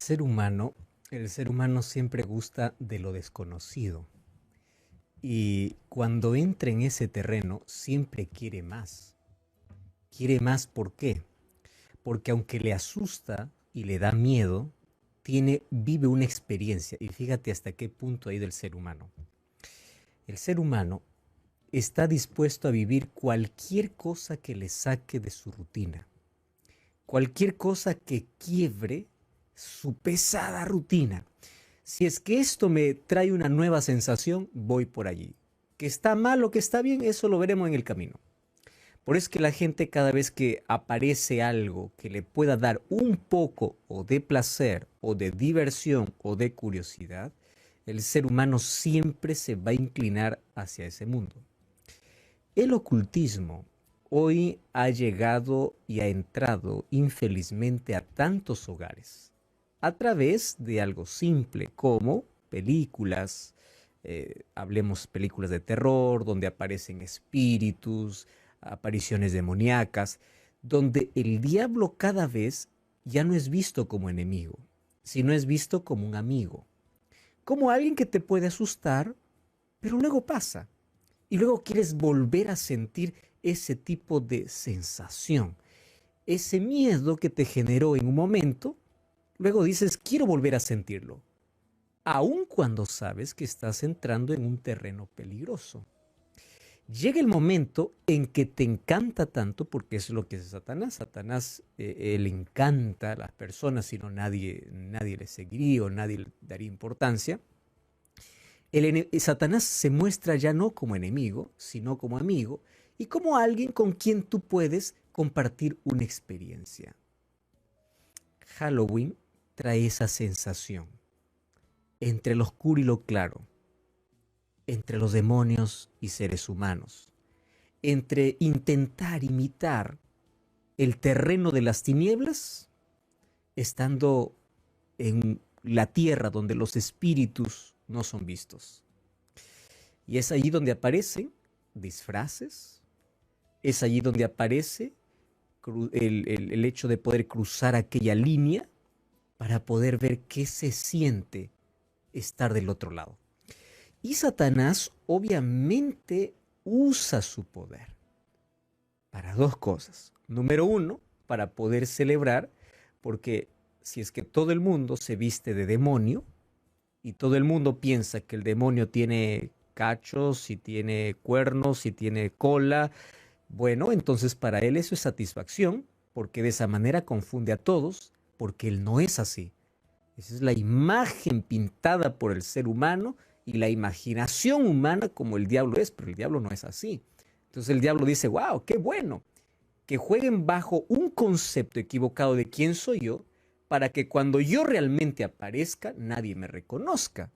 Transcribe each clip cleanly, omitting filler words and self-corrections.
ser humano, el ser humano siempre gusta de lo desconocido. Y cuando entra en ese terreno, siempre quiere más. Quiere más, ¿por qué? Porque aunque le asusta y le da miedo, vive una experiencia. Y fíjate hasta qué punto hay del ser humano. El ser humano está dispuesto a vivir cualquier cosa que le saque de su rutina. Cualquier cosa que quiebre su pesada rutina. Si es que esto me trae una nueva sensación, voy por allí. Que está mal o que está bien, eso lo veremos en el camino. Por eso es que la gente cada vez que aparece algo que le pueda dar un poco o de placer o de diversión o de curiosidad, el ser humano siempre se va a inclinar hacia ese mundo. El ocultismo hoy ha llegado y ha entrado infelizmente a tantos hogares a través de algo simple como películas, hablemos películas de terror, donde aparecen espíritus, apariciones demoníacas, donde el diablo cada vez ya no es visto como enemigo, sino es visto como un amigo, como alguien que te puede asustar, pero luego pasa. Y luego quieres volver a sentir ese tipo de sensación, ese miedo que te generó en un momento, luego dices, quiero volver a sentirlo, aun cuando sabes que estás entrando en un terreno peligroso. Llega el momento en que te encanta tanto, porque es lo que es Satanás. Satanás le encanta a las personas, si no nadie le seguiría o nadie le daría importancia. Satanás se muestra ya no como enemigo, sino como amigo y como alguien con quien tú puedes compartir una experiencia. Halloween trae esa sensación entre lo oscuro y lo claro, entre los demonios y seres humanos, entre intentar imitar el terreno de las tinieblas, estando en la tierra donde los espíritus no son vistos. Y es allí donde aparecen disfraces, es allí donde aparece el hecho de poder cruzar aquella línea para poder ver qué se siente estar del otro lado. Y Satanás obviamente usa su poder para dos cosas. Número uno, para poder celebrar, porque si es que todo el mundo se viste de demonio y todo el mundo piensa que el demonio tiene cachos, si tiene cuernos, si tiene cola, bueno, entonces para él eso es satisfacción, porque de esa manera confunde a todos, porque él no es así. Esa es la imagen pintada por el ser humano y la imaginación humana como el diablo es, pero el diablo no es así. Entonces el diablo dice, wow, qué bueno, que jueguen bajo un concepto equivocado de quién soy yo, para que cuando yo realmente aparezca nadie me reconozca.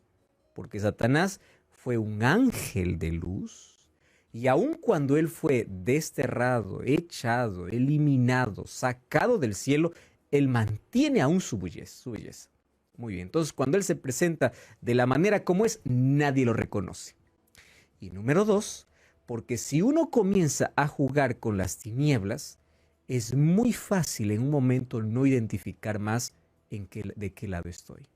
Porque Satanás fue un ángel de luz y aun cuando él fue desterrado, echado, eliminado, sacado del cielo, él mantiene aún su belleza. Muy bien, entonces cuando él se presenta de la manera como es, nadie lo reconoce. Y número dos, porque si uno comienza a jugar con las tinieblas, es muy fácil en un momento no identificar más de qué lado estoy.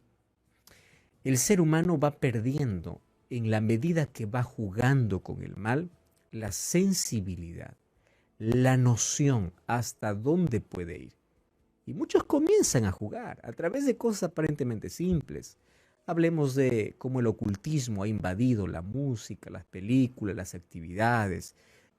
El ser humano va perdiendo, en la medida que va jugando con el mal, la sensibilidad, la noción hasta dónde puede ir. Y muchos comienzan a jugar a través de cosas aparentemente simples. Hablemos de cómo el ocultismo ha invadido la música, las películas, las actividades,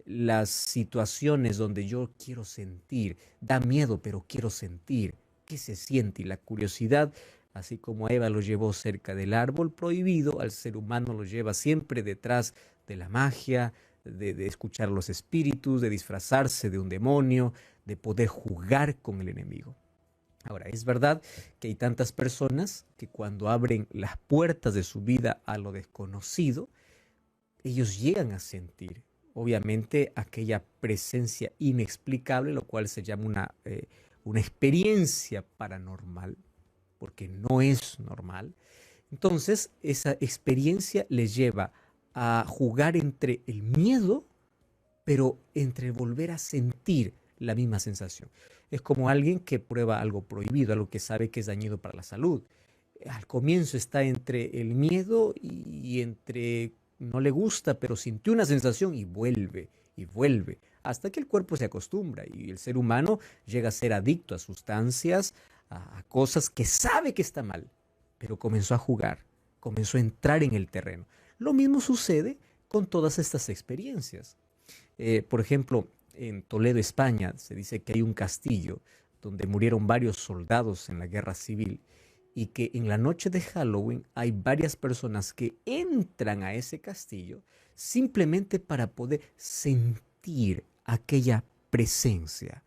las situaciones donde yo quiero sentir, da miedo pero quiero sentir, qué se siente y la curiosidad, así como a Eva lo llevó cerca del árbol prohibido, al ser humano lo lleva siempre detrás de la magia, de escuchar los espíritus, de disfrazarse de un demonio, de poder jugar con el enemigo. Ahora, es verdad que hay tantas personas que cuando abren las puertas de su vida a lo desconocido, ellos llegan a sentir, obviamente, aquella presencia inexplicable, lo cual se llama una experiencia paranormal, porque no es normal. Entonces, esa experiencia les lleva a jugar entre el miedo, pero entre volver a sentir la misma sensación. Es como alguien que prueba algo prohibido, algo que sabe que es dañino para la salud. Al comienzo está entre el miedo y entre no le gusta, pero sintió una sensación y vuelve, hasta que el cuerpo se acostumbra y el ser humano llega a ser adicto a sustancias, a cosas que sabe que está mal, pero comenzó a jugar, comenzó a entrar en el terreno. Lo mismo sucede con todas estas experiencias. Por ejemplo, en Toledo, España, se dice que hay un castillo donde murieron varios soldados en la guerra civil y que en la noche de Halloween hay varias personas que entran a ese castillo simplemente para poder sentir aquella presencia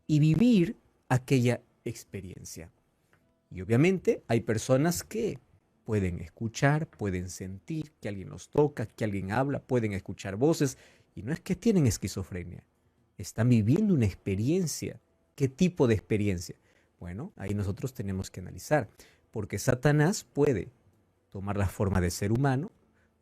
y vivir aquella experiencia. Y obviamente hay personas que pueden escuchar, pueden sentir que alguien los toca, que alguien habla, pueden escuchar voces. Y no es que tienen esquizofrenia, están viviendo una experiencia. ¿Qué tipo de experiencia? Bueno, ahí nosotros tenemos que analizar, porque Satanás puede tomar la forma de ser humano,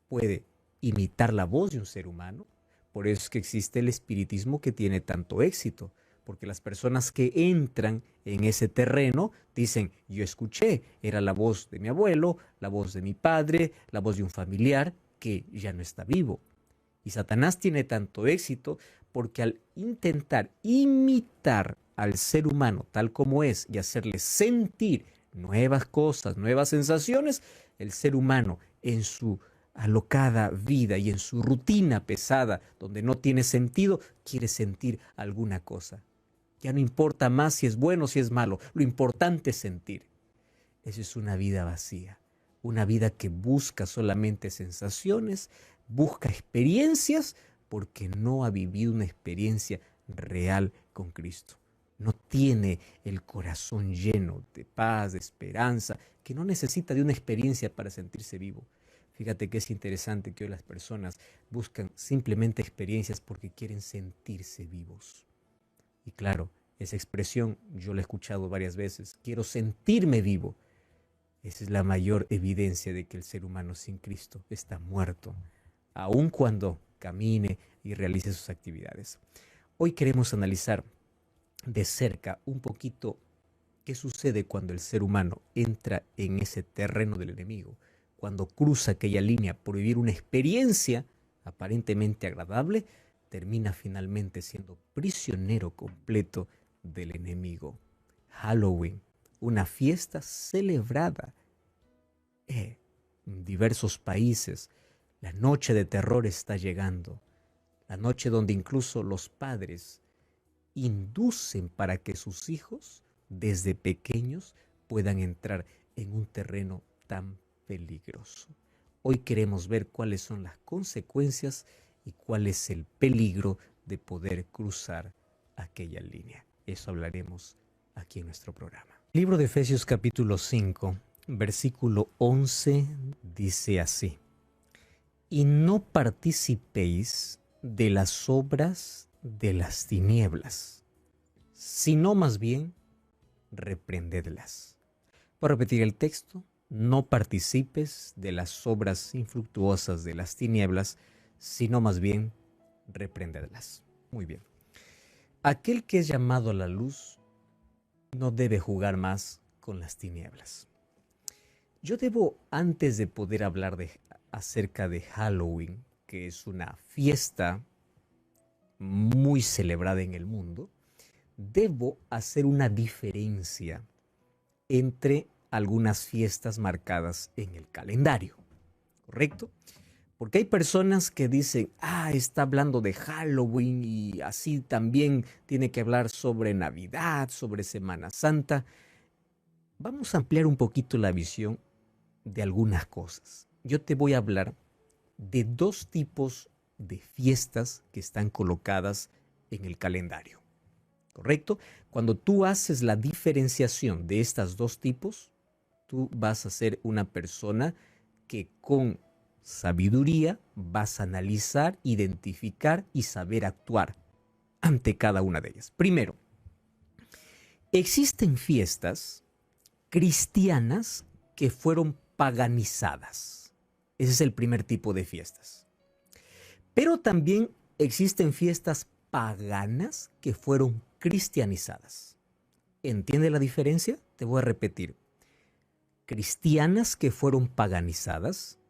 puede imitar la voz de un ser humano. Por eso es que existe el espiritismo que tiene tanto éxito, porque las personas que entran en ese terreno dicen, yo escuché, era la voz de mi abuelo, la voz de mi padre, la voz de un familiar que ya no está vivo. Y Satanás tiene tanto éxito porque al intentar imitar al ser humano tal como es y hacerle sentir nuevas cosas, nuevas sensaciones, el ser humano en su alocada vida y en su rutina pesada, donde no tiene sentido, quiere sentir alguna cosa. Ya no importa más si es bueno o si es malo, lo importante es sentir. Eso es una vida vacía, una vida que busca solamente sensaciones, busca experiencias porque no ha vivido una experiencia real con Cristo. No tiene el corazón lleno de paz, de esperanza, que no necesita de una experiencia para sentirse vivo. Fíjate que es interesante que hoy las personas buscan simplemente experiencias porque quieren sentirse vivos. Y claro, esa expresión yo la he escuchado varias veces, quiero sentirme vivo. Esa es la mayor evidencia de que el ser humano sin Cristo está muerto, aun cuando camine y realice sus actividades. Hoy queremos analizar de cerca un poquito qué sucede cuando el ser humano entra en ese terreno del enemigo, cuando cruza aquella línea por vivir una experiencia aparentemente agradable, termina finalmente siendo prisionero completo del enemigo. Halloween, una fiesta celebrada en diversos países. La noche de terror está llegando, la noche donde incluso los padres inducen para que sus hijos desde pequeños puedan entrar en un terreno tan peligroso. Hoy queremos ver cuáles son las consecuencias y cuál es el peligro de poder cruzar aquella línea. Eso hablaremos aquí en nuestro programa. El libro de Efesios capítulo 5, versículo 11 dice así: y no participéis de las obras de las tinieblas, sino más bien reprendedlas. Por repetir el texto, no participes de las obras infructuosas de las tinieblas, sino más bien reprendedlas. Muy bien. Aquel que es llamado a la luz no debe jugar más con las tinieblas. Yo debo, antes de poder hablar acerca de Halloween, que es una fiesta muy celebrada en el mundo, debo hacer una diferencia entre algunas fiestas marcadas en el calendario, ¿correcto? Porque hay personas que dicen, está hablando de Halloween y así también tiene que hablar sobre Navidad, sobre Semana Santa. Vamos a ampliar un poquito la visión de algunas cosas. Yo te voy a hablar de dos tipos de fiestas que están colocadas en el calendario, ¿correcto? Cuando tú haces la diferenciación de estos dos tipos, tú vas a ser una persona que con sabiduría vas a analizar, identificar y saber actuar ante cada una de ellas. Primero, existen fiestas cristianas que fueron paganizadas. Ese es el primer tipo de fiestas. Pero también existen fiestas paganas que fueron cristianizadas. ¿Entiende la diferencia? Te voy a repetir. Cristianas que fueron paganizadas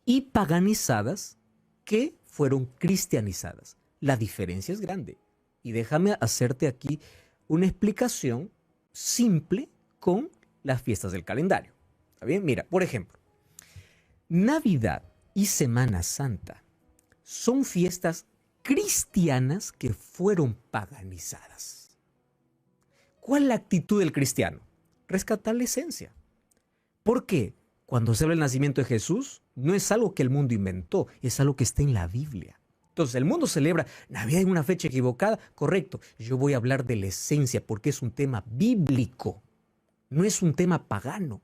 y paganizadas que fueron cristianizadas. La diferencia es grande. Y déjame hacerte aquí una explicación simple con las fiestas del calendario. ¿Está bien? Mira, por ejemplo, Navidad y Semana Santa son fiestas cristianas que fueron paganizadas. ¿Cuál es la actitud del cristiano? Rescatar la esencia. ¿Por qué? Cuando se habla del nacimiento de Jesús, no es algo que el mundo inventó, es algo que está en la Biblia. Entonces, el mundo celebra Navidad en una fecha equivocada, correcto. Yo voy a hablar de la esencia porque es un tema bíblico, no es un tema pagano.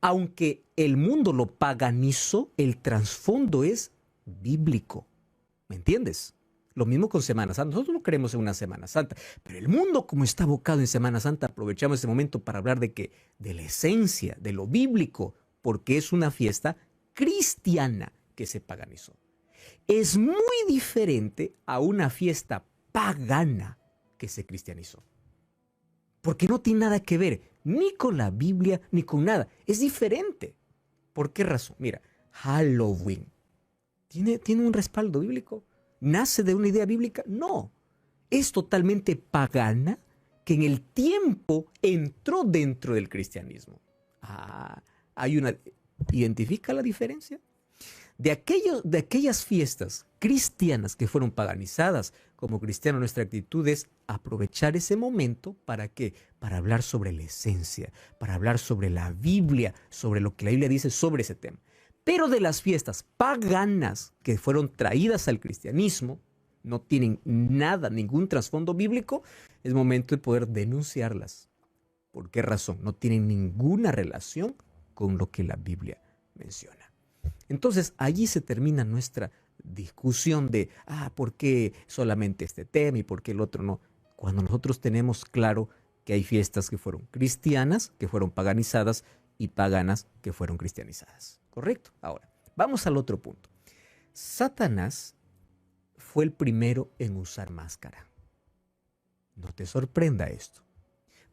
Aunque el mundo lo paganizó, el trasfondo es bíblico. ¿Me entiendes? Lo mismo con Semana Santa. Nosotros no creemos en una Semana Santa, pero el mundo, como está abocado en Semana Santa, aprovechamos ese momento para hablar de qué, de la esencia, de lo bíblico, porque es una fiesta cristiana que se paganizó. Es muy diferente a una fiesta pagana que se cristianizó. Porque no tiene nada que ver ni con la Biblia ni con nada. Es diferente. ¿Por qué razón? Mira, Halloween. ¿Tiene un respaldo bíblico? ¿Nace de una idea bíblica? No. Es totalmente pagana que en el tiempo entró dentro del cristianismo. ¿Identifica la diferencia? De aquellas fiestas cristianas que fueron paganizadas, como cristiano nuestra actitud es aprovechar ese momento ¿para qué? Para hablar sobre la esencia, para hablar sobre la Biblia, sobre lo que la Biblia dice sobre ese tema. Pero de las fiestas paganas que fueron traídas al cristianismo, no tienen nada, ningún trasfondo bíblico, es momento de poder denunciarlas. ¿Por qué razón? No tienen ninguna relación con lo que la Biblia menciona. Entonces, allí se termina nuestra discusión de, ¿por qué solamente este tema y por qué el otro no? Cuando nosotros tenemos claro que hay fiestas que fueron cristianas, que fueron paganizadas, y paganas que fueron cristianizadas. ¿Correcto? Ahora, vamos al otro punto. Satanás fue el primero en usar máscara. No te sorprenda esto,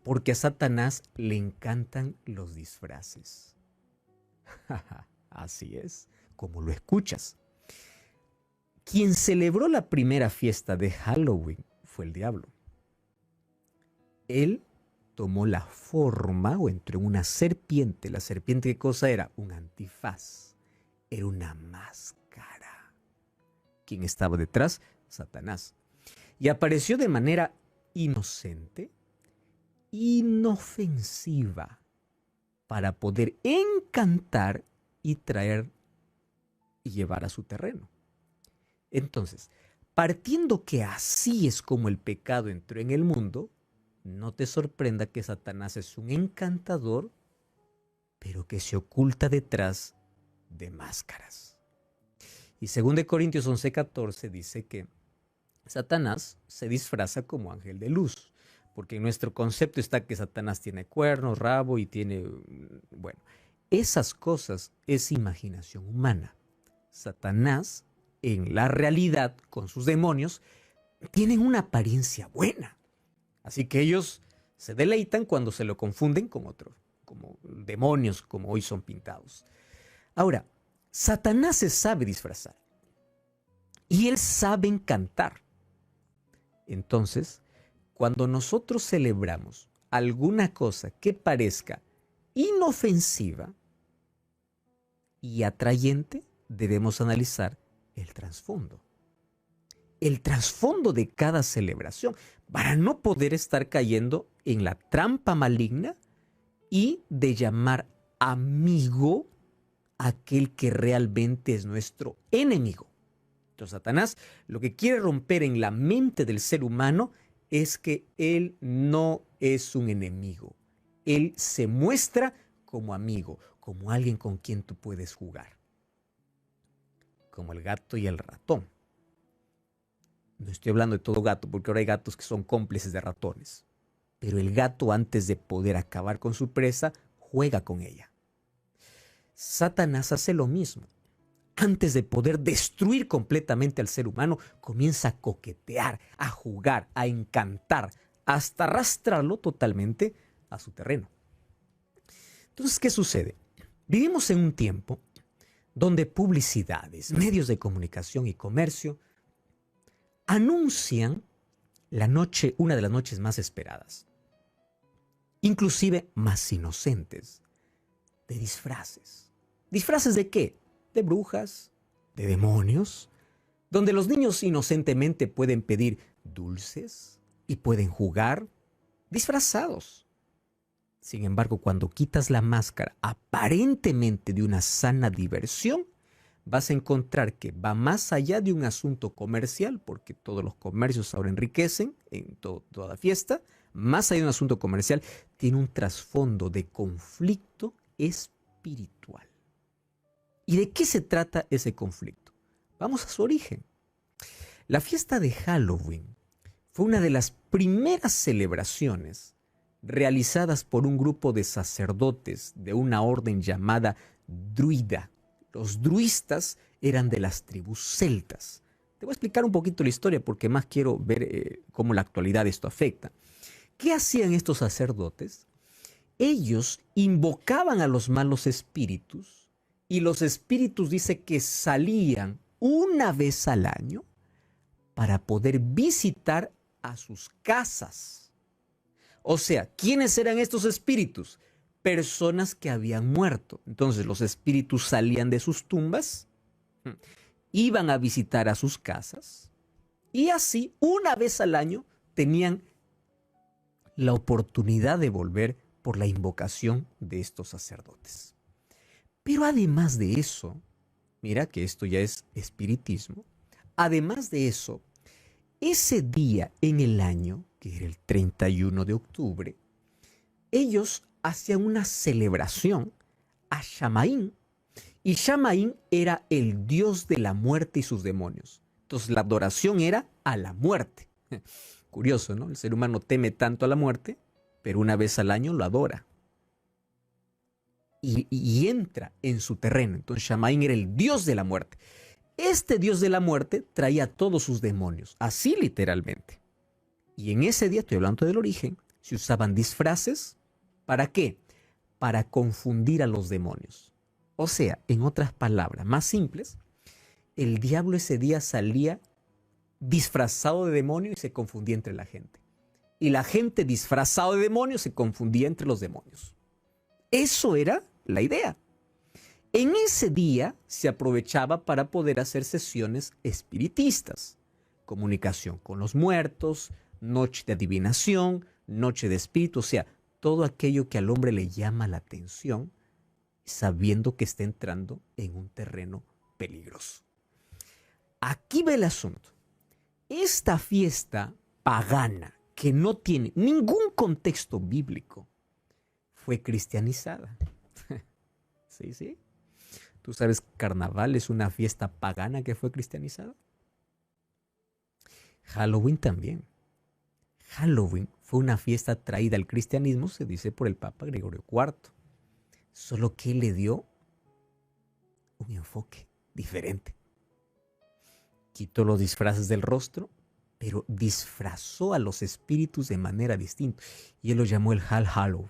porque a Satanás le encantan los disfraces. Así es, como lo escuchas. Quien celebró la primera fiesta de Halloween fue el diablo. Él tomó la forma o entró en una serpiente. ¿La serpiente qué cosa era? Un antifaz. Era una máscara. ¿Quién estaba detrás? Satanás. Y apareció de manera inocente, inofensiva, para poder encantar y traer y llevar a su terreno. Entonces, partiendo que así es como el pecado entró en el mundo, no te sorprenda que Satanás es un encantador, pero que se oculta detrás de máscaras. Y 2 Corintios 11:14 dice que Satanás se disfraza como ángel de luz, porque en nuestro concepto está que Satanás tiene cuernos, rabo y tiene, bueno, esas cosas es imaginación humana. Satanás, en la realidad, con sus demonios, tienen una apariencia buena. Así que ellos se deleitan cuando se lo confunden con otros, como demonios, como hoy son pintados. Ahora, Satanás se sabe disfrazar y él sabe encantar. Entonces, cuando nosotros celebramos alguna cosa que parezca inofensiva y atrayente, debemos analizar el trasfondo. El trasfondo de cada celebración para no poder estar cayendo en la trampa maligna y de llamar amigo a aquel que realmente es nuestro enemigo. Entonces, Satanás lo que quiere romper en la mente del ser humano es que él no es un enemigo. Él se muestra como amigo, como alguien con quien tú puedes jugar. Como el gato y el ratón. No estoy hablando de todo gato, porque ahora hay gatos que son cómplices de ratones. Pero el gato, antes de poder acabar con su presa, juega con ella. Satanás hace lo mismo. antes de poder destruir completamente al ser humano, comienza a coquetear, a jugar, a encantar, hasta arrastrarlo totalmente a su terreno. Entonces, ¿qué sucede? Vivimos en un tiempo donde publicidades, medios de comunicación y comercio anuncian la noche, una de las noches más esperadas, inclusive más inocentes, de disfraces. ¿Disfraces de qué? De brujas, de demonios, donde los niños inocentemente pueden pedir dulces y pueden jugar disfrazados. Sin embargo, cuando quitas la máscara aparentemente de una sana diversión, vas a encontrar que va más allá de un asunto comercial, porque todos los comercios ahora enriquecen en toda fiesta, más allá de un asunto comercial, tiene un trasfondo de conflicto espiritual. ¿Y de qué se trata ese conflicto? Vamos a su origen. La fiesta de Halloween fue una de las primeras celebraciones realizadas por un grupo de sacerdotes de una orden llamada druida. Los druistas eran de las tribus celtas. Te voy a explicar un poquito la historia porque más quiero ver cómo la actualidad esto afecta. ¿Qué hacían estos sacerdotes? Ellos invocaban a los malos espíritus y los espíritus dice que salían una vez al año para poder visitar a sus casas. O sea, ¿quiénes eran estos espíritus? Personas que habían muerto. Entonces los espíritus salían de sus tumbas, iban a visitar a sus casas y así una vez al año tenían la oportunidad de volver por la invocación de estos sacerdotes. Pero además de eso, mira que esto ya es espiritismo, además de eso, ese día en el año, que era el 31 de octubre, ellos hacían una celebración a Shamaín. Y Shamaín era el dios de la muerte y sus demonios. Entonces la adoración era a la muerte. Curioso, ¿no? El ser humano teme tanto a la muerte, pero una vez al año lo adora. Y entra en su terreno. Entonces Shamaín era el dios de la muerte. Este dios de la muerte traía a todos sus demonios, así literalmente. Y en ese día, estoy hablando del origen, se usaban disfraces. ¿Para qué? Para confundir a los demonios. O sea, en otras palabras más simples, el diablo ese día salía disfrazado de demonio y se confundía entre la gente. Y la gente disfrazada de demonio se confundía entre los demonios. Eso era la idea. En ese día se aprovechaba para poder hacer sesiones espiritistas, comunicación con los muertos, noche de adivinación, noche de espíritu, o sea, todo aquello que al hombre le llama la atención, sabiendo que está entrando en un terreno peligroso. Aquí va el asunto. Esta fiesta pagana, que no tiene ningún contexto bíblico, fue cristianizada. Sí, sí. ¿Tú sabes que Carnaval es una fiesta pagana que fue cristianizada? Halloween también. Halloween fue una fiesta traída al cristianismo, se dice, por el Papa Gregorio IV. Solo que le dio un enfoque diferente. Quitó los disfraces del rostro, pero disfrazó a los espíritus de manera distinta. Y él lo llamó el All Hallow,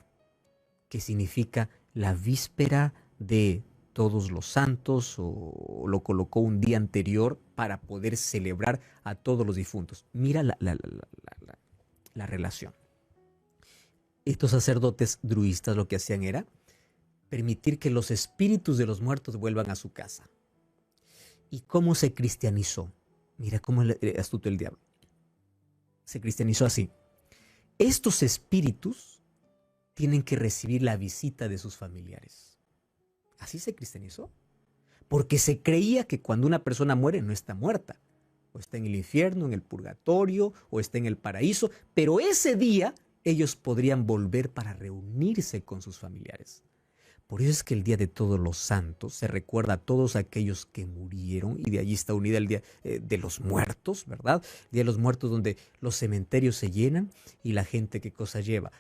que significa la víspera de todos los santos, o lo colocó un día anterior para poder celebrar a todos los difuntos. Mira la relación. Estos sacerdotes druistas lo que hacían era permitir que los espíritus de los muertos vuelvan a su casa. ¿Y cómo se cristianizó? Mira cómo es astuto el diablo. Se cristianizó así. Estos espíritus tienen que recibir la visita de sus familiares. Así se cristianizó. Porque se creía que cuando una persona muere no está muerta. O está en el infierno, en el purgatorio, o está en el paraíso. Pero ese día ellos podrían volver para reunirse con sus familiares. Por eso es que el Día de Todos los Santos se recuerda a todos aquellos que murieron, y de allí está unida el Día de los Muertos, ¿verdad? El Día de los Muertos, donde los cementerios se llenan y la gente, ¿qué cosa lleva?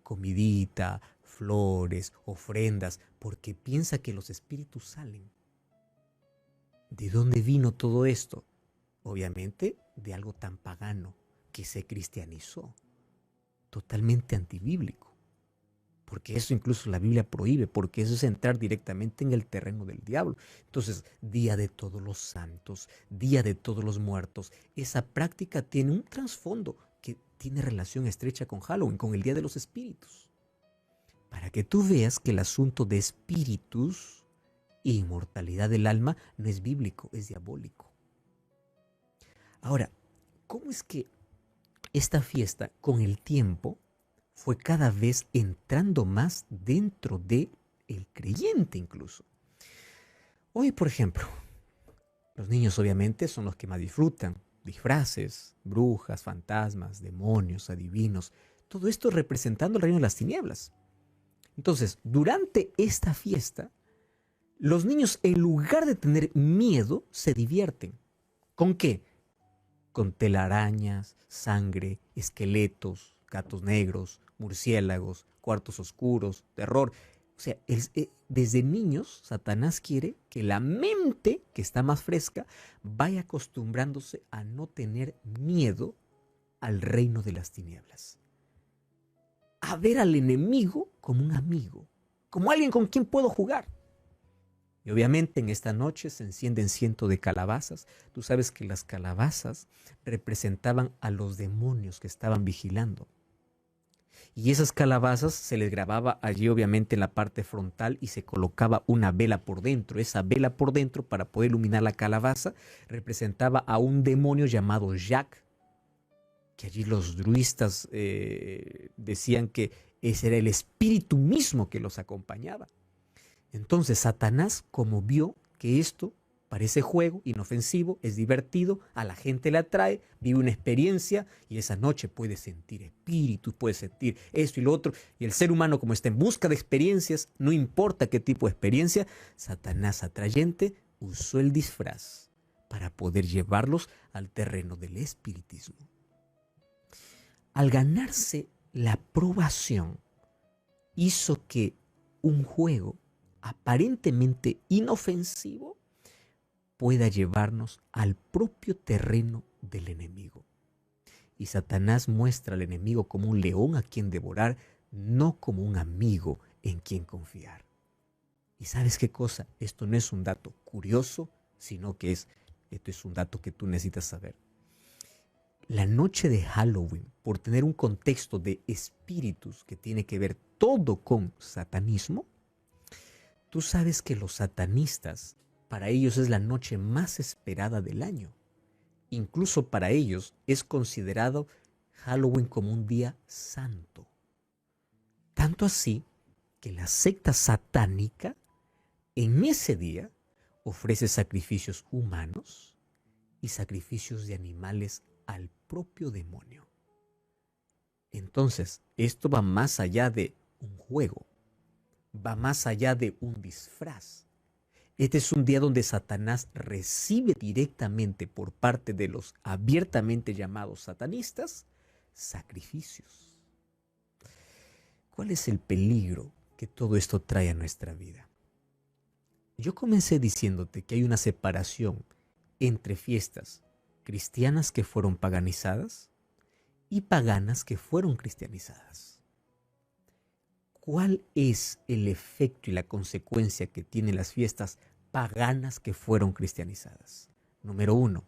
Comidita, flores, ofrendas, porque piensa que los espíritus salen. ¿De dónde vino todo esto? Obviamente de algo tan pagano que se cristianizó, totalmente antibíblico. Porque eso incluso la Biblia prohíbe, porque eso es entrar directamente en el terreno del diablo. Entonces, Día de Todos los Santos, Día de Todos los Muertos, esa práctica tiene un trasfondo que tiene relación estrecha con Halloween, con el Día de los Espíritus. Para que tú veas que el asunto de espíritus e inmortalidad del alma no es bíblico, es diabólico. Ahora, ¿cómo es que esta fiesta con el tiempo fue cada vez entrando más dentro de el creyente incluso? Hoy, por ejemplo, los niños obviamente son los que más disfrutan. Disfraces, brujas, fantasmas, demonios, adivinos, todo esto representando el reino de las tinieblas. Entonces, durante esta fiesta, los niños en lugar de tener miedo, se divierten. ¿Con qué? Con telarañas, sangre, esqueletos, gatos negros, murciélagos, cuartos oscuros, terror. O sea, desde niños Satanás quiere que la mente, que está más fresca, vaya acostumbrándose a no tener miedo al reino de las tinieblas. A ver al enemigo como un amigo, como alguien con quien puedo jugar. Y obviamente en esta noche se encienden cientos de calabazas. Tú sabes que las calabazas representaban a los demonios que estaban vigilando. Y esas calabazas se les grababa allí obviamente en la parte frontal y se colocaba una vela por dentro. Esa vela por dentro, para poder iluminar la calabaza, representaba a un demonio llamado Jack, que allí los druistas decían que ese era el espíritu mismo que los acompañaba. Entonces Satanás, como vio que esto parece juego, inofensivo, es divertido, a la gente le atrae, vive una experiencia y esa noche puede sentir espíritus, puede sentir esto y lo otro. Y el ser humano, como está en busca de experiencias, no importa qué tipo de experiencia, Satanás atrayente usó el disfraz para poder llevarlos al terreno del espiritismo. Al ganarse la aprobación, hizo que un juego aparentemente inofensivo pueda llevarnos al propio terreno del enemigo. Y Satanás muestra al enemigo como un león a quien devorar, no como un amigo en quien confiar. ¿Y sabes qué cosa? Esto no es un dato curioso, sino que esto es un dato que tú necesitas saber. La noche de Halloween, por tener un contexto de espíritus que tiene que ver todo con satanismo, tú sabes que los satanistas, para ellos es la noche más esperada del año. Incluso para ellos es considerado Halloween como un día santo. Tanto así que la secta satánica en ese día ofrece sacrificios humanos y sacrificios de animales al propio demonio. Entonces, esto va más allá de un juego, va más allá de un disfraz. Este es un día donde Satanás recibe directamente por parte de los abiertamente llamados satanistas sacrificios. ¿Cuál es el peligro que todo esto trae a nuestra vida? Yo comencé diciéndote que hay una separación entre fiestas cristianas que fueron paganizadas y paganas que fueron cristianizadas. ¿Cuál es el efecto y la consecuencia que tienen las fiestas paganas que fueron cristianizadas? Número 1,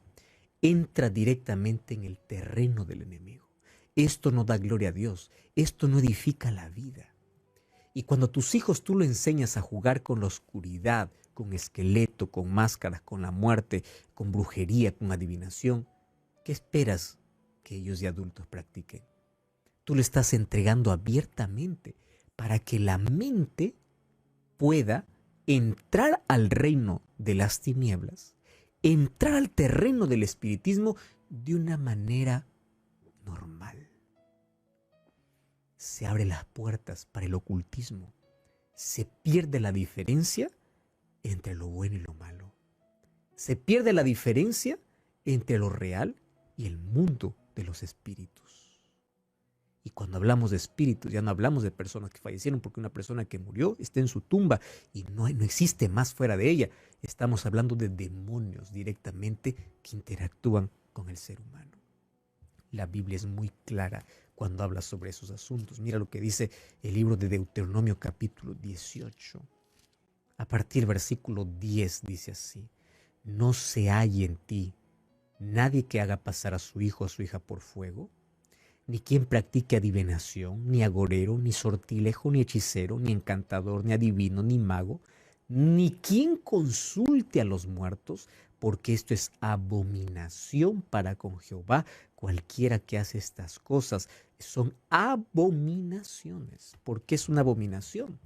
entra directamente en el terreno del enemigo. Esto no da gloria a Dios, esto no edifica la vida. Y cuando a tus hijos tú lo enseñas a jugar con la oscuridad, con esqueleto, con máscaras, con la muerte, con brujería, con adivinación, ¿qué esperas que ellos de adultos practiquen? Tú lo estás entregando abiertamente para que la mente pueda entrar al reino de las tinieblas, entrar al terreno del espiritismo de una manera normal. Se abren las puertas para el ocultismo. Se pierde la diferencia entre lo bueno y lo malo. Se pierde la diferencia entre lo real y el mundo de los espíritus. Y cuando hablamos de espíritus, ya no hablamos de personas que fallecieron, porque una persona que murió está en su tumba y no existe más fuera de ella. Estamos hablando de demonios directamente que interactúan con el ser humano. La Biblia es muy clara cuando habla sobre esos asuntos. Mira lo que dice el libro de Deuteronomio capítulo 18. A partir del versículo 10 dice así: no se halle en ti nadie que haga pasar a su hijo o a su hija por fuego, ni quien practique adivinación, ni agorero, ni sortilejo, ni hechicero, ni encantador, ni adivino, ni mago, ni quien consulte a los muertos, porque esto es abominación para con Jehová. Cualquiera que hace estas cosas son abominaciones. ¿Por qué es una abominación?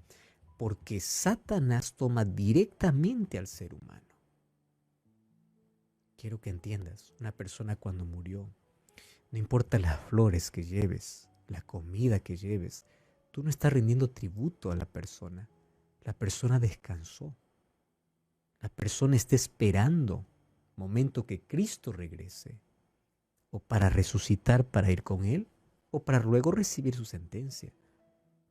Porque Satanás toma directamente al ser humano. Quiero que entiendas, una persona cuando murió, no importa las flores que lleves, la comida que lleves, tú no estás rindiendo tributo a la persona. La persona descansó. La persona está esperando el momento que Cristo regrese, o para resucitar para ir con Él, o para luego recibir su sentencia.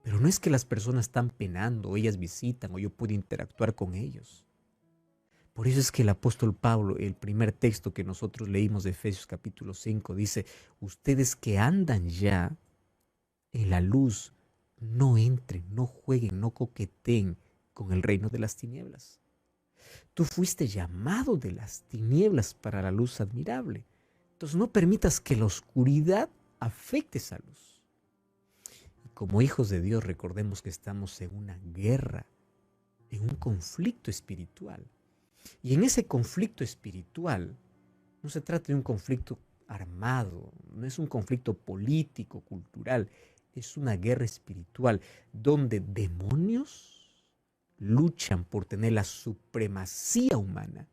Pero no es que las personas están penando, o ellas visitan, o yo puedo interactuar con ellos. Por eso es que el apóstol Pablo, el primer texto que nosotros leímos de Efesios capítulo 5, dice: ustedes que andan ya en la luz, no entren, no jueguen, no coqueteen con el reino de las tinieblas. Tú fuiste llamado de las tinieblas para la luz admirable. Entonces no permitas que la oscuridad afecte esa luz. Y como hijos de Dios, recordemos que estamos en una guerra, en un conflicto espiritual. Y en ese conflicto espiritual no se trata de un conflicto armado, no es un conflicto político, cultural, es una guerra espiritual donde demonios luchan por tener la supremacía humana,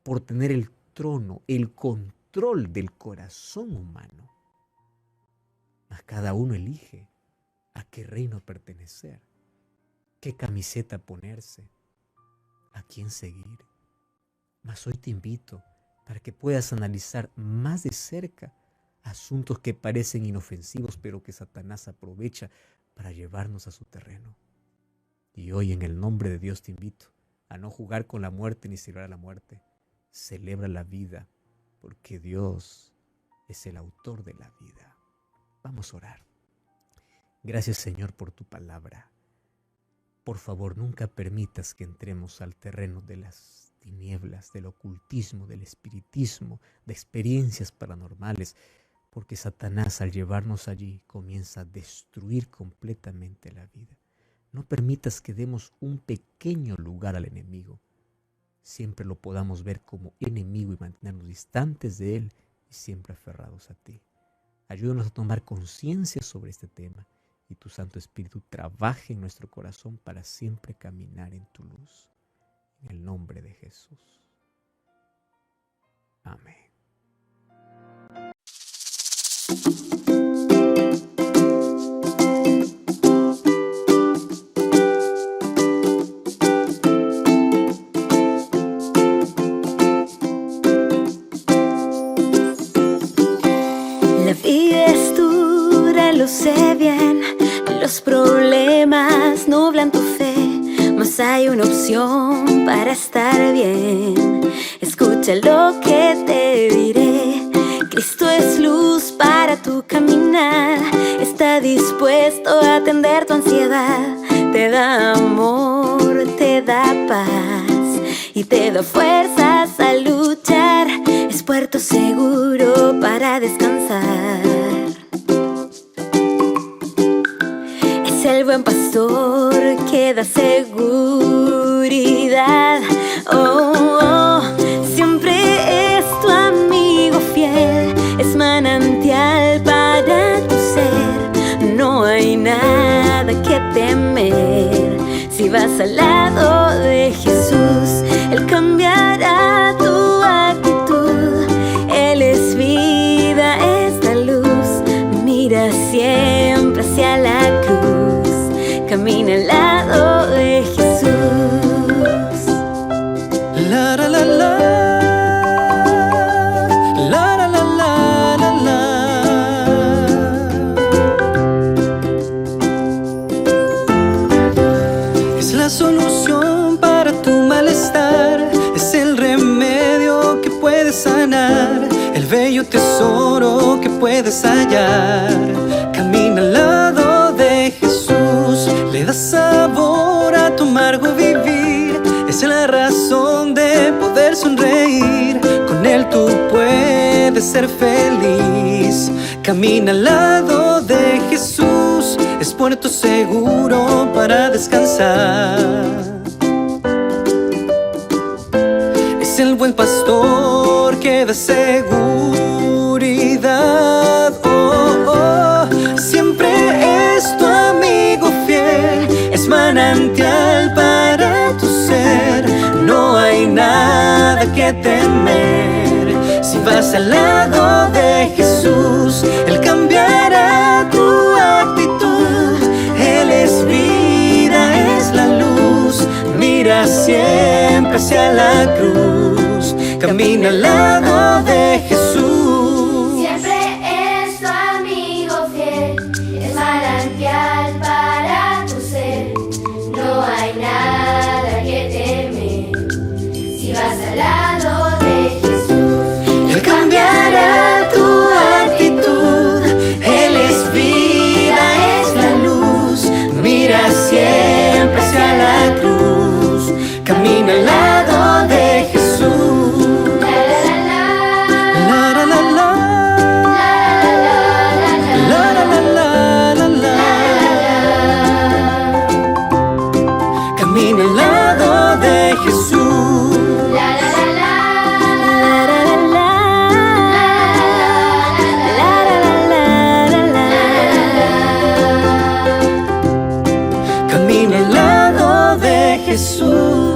por tener el trono, el control del corazón humano. Mas cada uno elige a qué reino pertenecer, qué camiseta ponerse, a quién seguir. Mas hoy te invito para que puedas analizar más de cerca asuntos que parecen inofensivos, pero que Satanás aprovecha para llevarnos a su terreno. Y hoy, en el nombre de Dios, te invito a no jugar con la muerte ni celebrar la muerte. Celebra la vida, porque Dios es el autor de la vida. Vamos a orar. Gracias, Señor, por tu palabra. Por favor, nunca permitas que entremos al terreno de las tinieblas, del ocultismo, del espiritismo, de experiencias paranormales, porque Satanás, al llevarnos allí, comienza a destruir completamente la vida. No permitas que demos un pequeño lugar al enemigo. Siempre lo podamos ver como enemigo y mantenernos distantes de él y siempre aferrados a ti. Ayúdanos a tomar conciencia sobre este tema y tu Santo Espíritu trabaje en nuestro corazón para siempre caminar en tu luz. En el nombre de Jesús. Amén. La vida es dura, lo sé bien. Los problemas nublan tu fe, mas hay una opción para estar bien. Escucha lo que te diré. Cristo es luz para tu caminar. Está dispuesto a atender tu ansiedad. Te da amor, te da paz y te da fuerzas a luchar. Es puerto seguro para descansar. Es el buen pastor que da seguridad. Oh, oh, siempre es tu amigo fiel. Es manantial para tu ser. No hay nada que temer. Si vas al lado de Jesús, Él cambiará tu actitud. Él es vida, es la luz. Mira siempre hacia la cruz. Camina al lado de Jesús. La la la la, la la la la la la. la solución para tu malestar, es el remedio que puede sanar, el bello tesoro que puedes hallar. Camina al lado de Jesús, le da sabor a tu amargo vivir, es la razón de poder sonreír, con Él tú puedes ser feliz. Camina al lado de Jesús, es puerto seguro para descansar. Es el buen pastor que da seguridad. Oh, oh. Siempre es tu amigo fiel, es manantial para tu ser. No hay nada que temer. Si vas al lado de Jesús, Él cambiará tu actitud. Él es vida, es la luz. Mira siempre hacia la cruz. Camina al lado de Jesús. Siempre es tu amigo fiel, es manantial para tu ser. No hay nada que temer. Si vas al lado de Jesús, Él cambiará tu actitud. Él es vida, es la luz. Mira siempre hacia la cruz. Camina al lado de Jesús. La la la la. La la la la la. Camina al lado de Jesús. Camina al lado de Jesús.